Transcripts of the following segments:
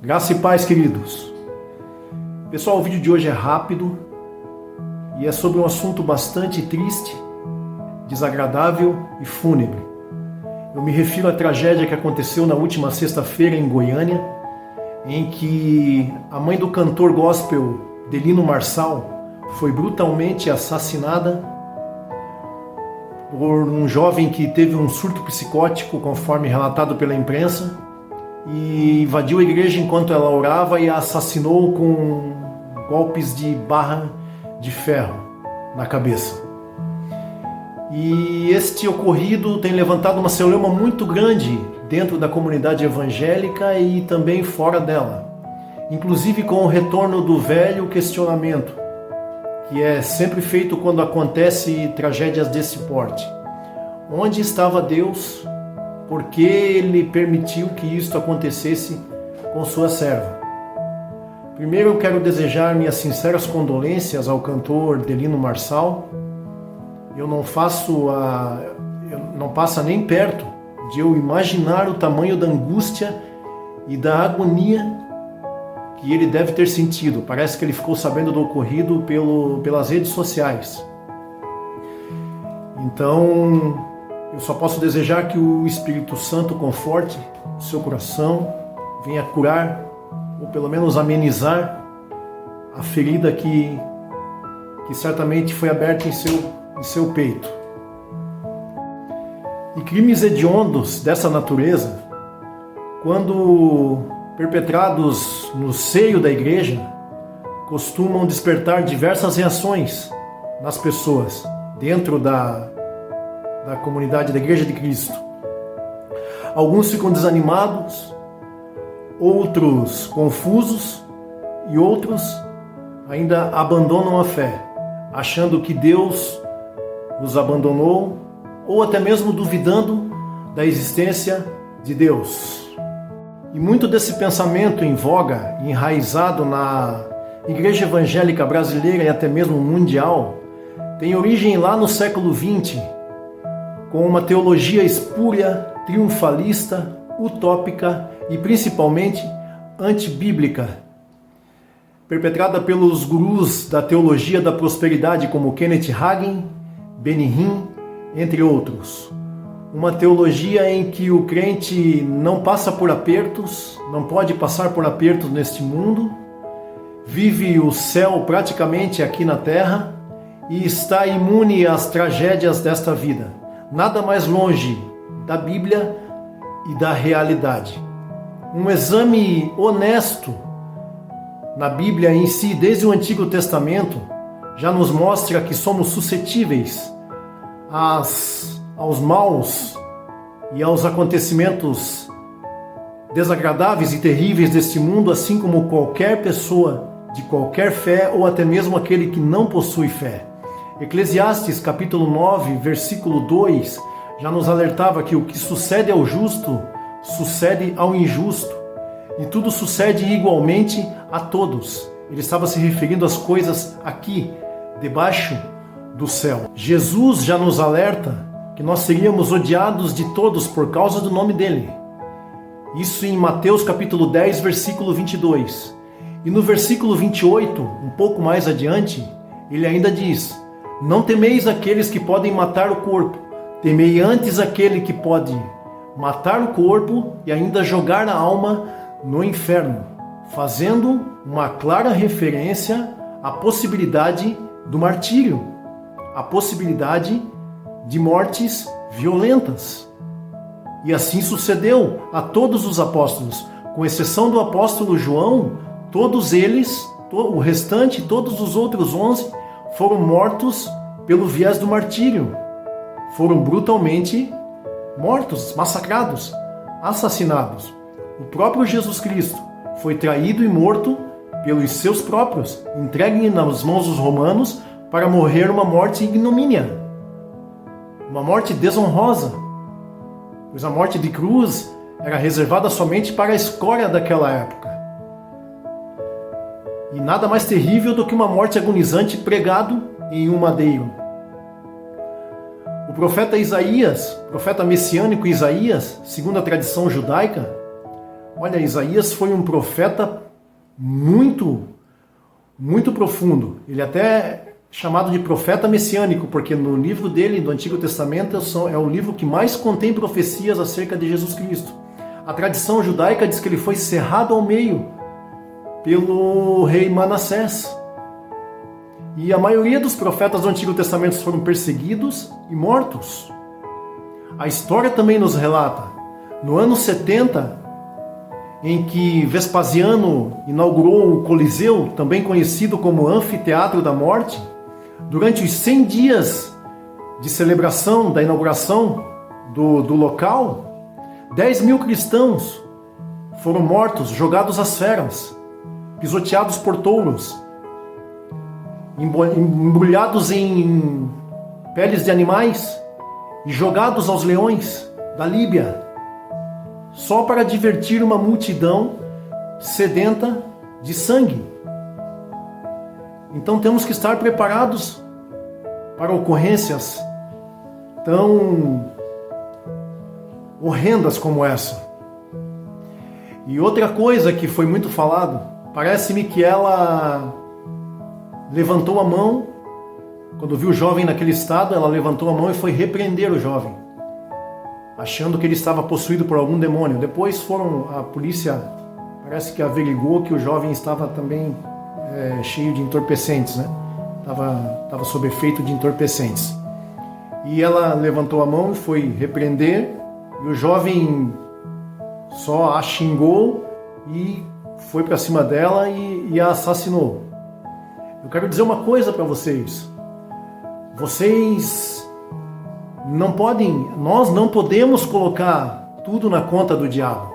Graça e paz, queridos. Pessoal, o vídeo de hoje é rápido e é sobre um assunto bastante triste, desagradável e fúnebre. Eu me refiro à tragédia que aconteceu na última sexta-feira em Goiânia, em que a mãe do cantor gospel Delino Marçal foi brutalmente assassinada por um jovem que teve um surto psicótico, conforme relatado pela imprensa, e invadiu a igreja enquanto ela orava e a assassinou com golpes de barra de ferro na cabeça. E este ocorrido tem levantado uma celeuma muito grande dentro da comunidade evangélica e também fora dela, inclusive com o retorno do velho questionamento, que é sempre feito quando acontece tragédias desse porte. Onde estava Deus? Por que Ele permitiu que isto acontecesse com sua serva? Primeiro eu quero desejar minhas sinceras condolências ao cantor Delino Marçal. Não passa nem perto de eu imaginar o tamanho da angústia e da agonia que ele deve ter sentido. Parece que ele ficou sabendo do ocorrido pelas redes sociais. Então, eu só posso desejar que o Espírito Santo conforte o seu coração, venha curar, ou pelo menos amenizar, a ferida que certamente foi aberta em seu peito. E crimes hediondos dessa natureza, quando perpetrados no seio da igreja, costumam despertar diversas reações nas pessoas dentro da comunidade da Igreja de Cristo. Alguns ficam desanimados, outros confusos e outros ainda abandonam a fé, achando que Deus os abandonou ou até mesmo duvidando da existência de Deus. E muito desse pensamento em voga, enraizado na Igreja Evangélica brasileira e até mesmo mundial, tem origem lá no século XX, com uma teologia espúria, triunfalista, utópica e principalmente antibíblica, perpetrada pelos gurus da teologia da prosperidade como Kenneth Hagin, Benny Hinn, entre outros. Uma teologia em que o crente não passa por apertos, não pode passar por apertos neste mundo, vive o céu praticamente aqui na terra e está imune às tragédias desta vida. Nada mais longe da Bíblia e da realidade. Um exame honesto na Bíblia em si, desde o Antigo Testamento, já nos mostra que somos suscetíveis aos maus e aos acontecimentos desagradáveis e terríveis deste mundo, assim como qualquer pessoa de qualquer fé ou até mesmo aquele que não possui fé. Eclesiastes capítulo 9, versículo 2, já nos alertava que o que sucede ao justo, sucede ao injusto, e tudo sucede igualmente a todos. Ele estava se referindo às coisas aqui, debaixo do céu. Jesus já nos alerta que nós seríamos odiados de todos por causa do nome dele. Isso em Mateus capítulo 10, versículo 22. E no versículo 28, um pouco mais adiante, ele ainda diz: não temeis aqueles que podem matar o corpo, temei antes aquele que pode matar o corpo e ainda jogar a alma no inferno, fazendo uma clara referência à possibilidade do martírio, à possibilidade de mortes violentas. E assim sucedeu a todos os apóstolos, com exceção do apóstolo João. Todos eles, o restante, todos os outros 11, foram mortos pelo viés do martírio. Foram brutalmente mortos, massacrados, assassinados. O próprio Jesus Cristo foi traído e morto pelos seus próprios, entregue nas mãos dos romanos para morrer uma morte ignomínia, uma morte desonrosa, pois a morte de cruz era reservada somente para a escória daquela época. E nada mais terrível do que uma morte agonizante pregado em um madeiro. O profeta Isaías, profeta messiânico Isaías, segundo a tradição judaica, Olha, Isaías foi um profeta muito profundo. Ele até é chamado de profeta messiânico, porque no livro dele, do Antigo Testamento, é o livro que mais contém profecias acerca de Jesus Cristo. A tradição judaica diz que ele foi cerrado ao meio pelo rei Manassés. E a maioria dos profetas do Antigo Testamento foram perseguidos e mortos. A história também nos relata, no ano 70, em que Vespasiano inaugurou o Coliseu, também conhecido como Anfiteatro da Morte, durante os 100 dias de celebração da inauguração do local, 10 mil cristãos foram mortos, jogados às feras, pisoteados por touros, embrulhados em peles de animais e jogados aos leões da Líbia, só para divertir uma multidão sedenta de sangue. Então temos que estar preparados para ocorrências tão horrendas como essa. E outra coisa que foi muito falado, parece-me que ela levantou a mão, quando viu o jovem naquele estado, ela levantou a mão e foi repreender o jovem, achando que ele estava possuído por algum demônio. Depois a polícia parece que averigou que o jovem estava também cheio de entorpecentes, né? Estava sob efeito de entorpecentes. E ela levantou a mão e foi repreender, e o jovem só a xingou e foi para cima dela e a assassinou. Eu quero dizer uma coisa para vocês. Nós não podemos colocar tudo na conta do diabo.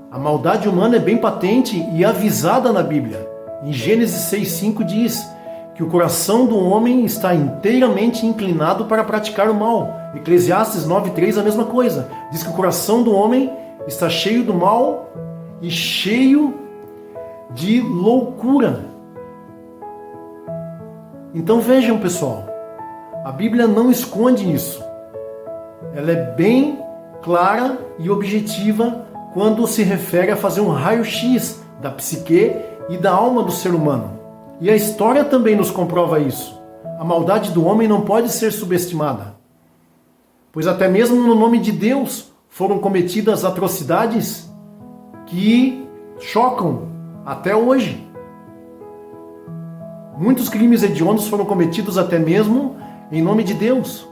A maldade humana é bem patente e avisada na Bíblia. Em Gênesis 6,5 diz que o coração do homem está inteiramente inclinado para praticar o mal. Eclesiastes 9,3 a mesma coisa. Diz que o coração do homem está cheio do mal e cheio de loucura. Então vejam, pessoal, a Bíblia não esconde isso. Ela é bem clara e objetiva quando se refere a fazer um raio-x da psique e da alma do ser humano. E a história também nos comprova isso. A maldade do homem não pode ser subestimada, pois até mesmo no nome de Deus foram cometidas atrocidades que chocam até hoje. Muitos crimes hediondos foram cometidos até mesmo em nome de Deus.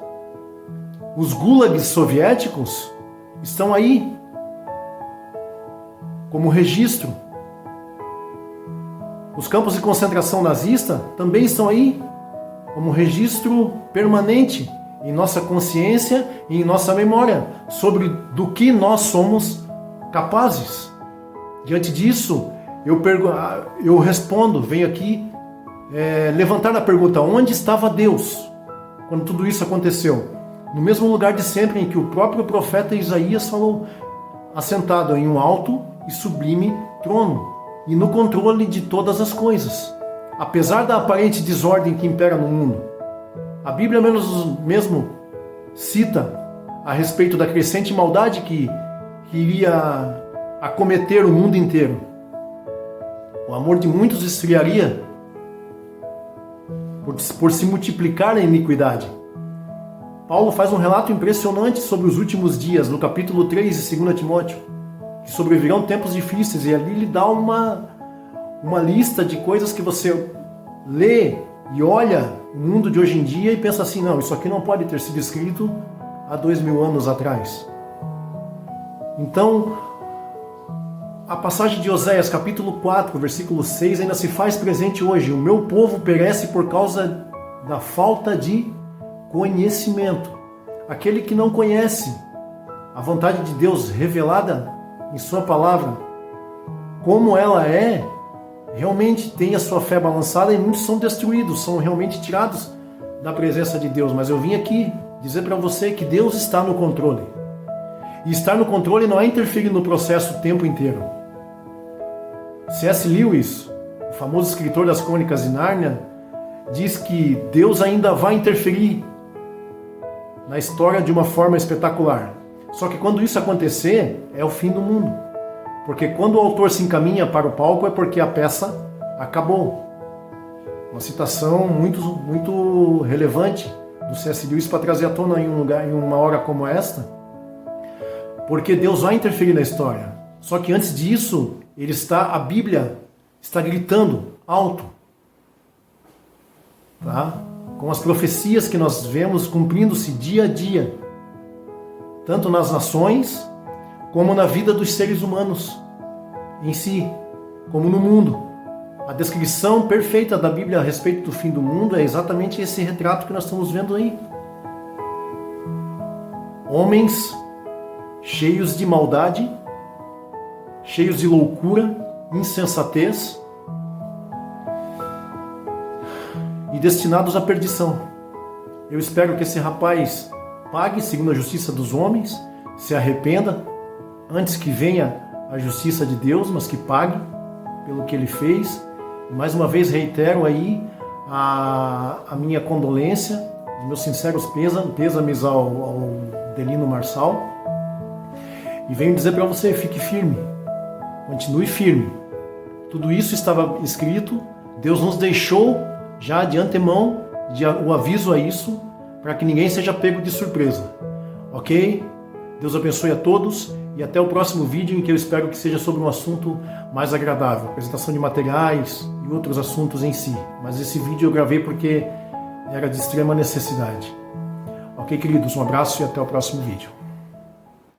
Os gulags soviéticos estão aí como registro. Os campos de concentração nazista também estão aí como registro permanente em nossa consciência e em nossa memória sobre do que nós somos capazes. Diante disso, eu respondo, venho aqui levantar a pergunta: onde estava Deus quando tudo isso aconteceu? No mesmo lugar de sempre em que o próprio profeta Isaías falou, assentado em um alto e sublime trono e no controle de todas as coisas, apesar da aparente desordem que impera no mundo. A Bíblia mesmo cita a respeito da crescente maldade que iria acometer o mundo inteiro. O amor de muitos esfriaria por se multiplicar a iniquidade. Paulo faz um relato impressionante sobre os últimos dias, no capítulo 3 de 2 Timóteo, que sobrevirão tempos difíceis, e ali ele dá uma lista de coisas que você lê e olha o mundo de hoje em dia e pensa assim: não, isso aqui não pode ter sido escrito há 2000 anos atrás. Então, a passagem de Oséias, capítulo 4, versículo 6, ainda se faz presente hoje. O meu povo perece por causa da falta de conhecimento. Aquele que não conhece a vontade de Deus revelada em sua palavra, como ela é, realmente tem a sua fé balançada e muitos são destruídos, são realmente tirados da presença de Deus. Mas eu vim aqui dizer para você que Deus está no controle. E estar no controle não é interferir no processo o tempo inteiro. C.S. Lewis, o famoso escritor das Crônicas de Nárnia, diz que Deus ainda vai interferir na história de uma forma espetacular. Só que quando isso acontecer, é o fim do mundo. Porque quando o autor se encaminha para o palco é porque a peça acabou. Uma citação muito relevante do C.S. Lewis para trazer à tona em uma hora como esta, porque Deus vai interferir na história. Só que antes disso, a Bíblia está gritando alto, tá? Com as profecias que nós vemos cumprindo-se dia a dia, tanto nas nações, como na vida dos seres humanos em si, como no mundo. A descrição perfeita da Bíblia a respeito do fim do mundo é exatamente esse retrato que nós estamos vendo aí. Homens cheios de maldade, cheios de loucura, insensatez e destinados à perdição. Eu espero que esse rapaz pague segundo a justiça dos homens, se arrependa antes que venha a justiça de Deus, mas que pague pelo que ele fez. Mais uma vez reitero aí a minha condolência, os meus sinceros pêsames ao Delino Marçal. E venho dizer para você, fique firme, continue firme. Tudo isso estava escrito, Deus nos deixou já de antemão o aviso a isso, para que ninguém seja pego de surpresa. Ok? Deus abençoe a todos. E até o próximo vídeo, em que eu espero que seja sobre um assunto mais agradável, apresentação de materiais e outros assuntos em si. Mas esse vídeo eu gravei porque era de extrema necessidade. Ok, queridos? Um abraço e até o próximo vídeo.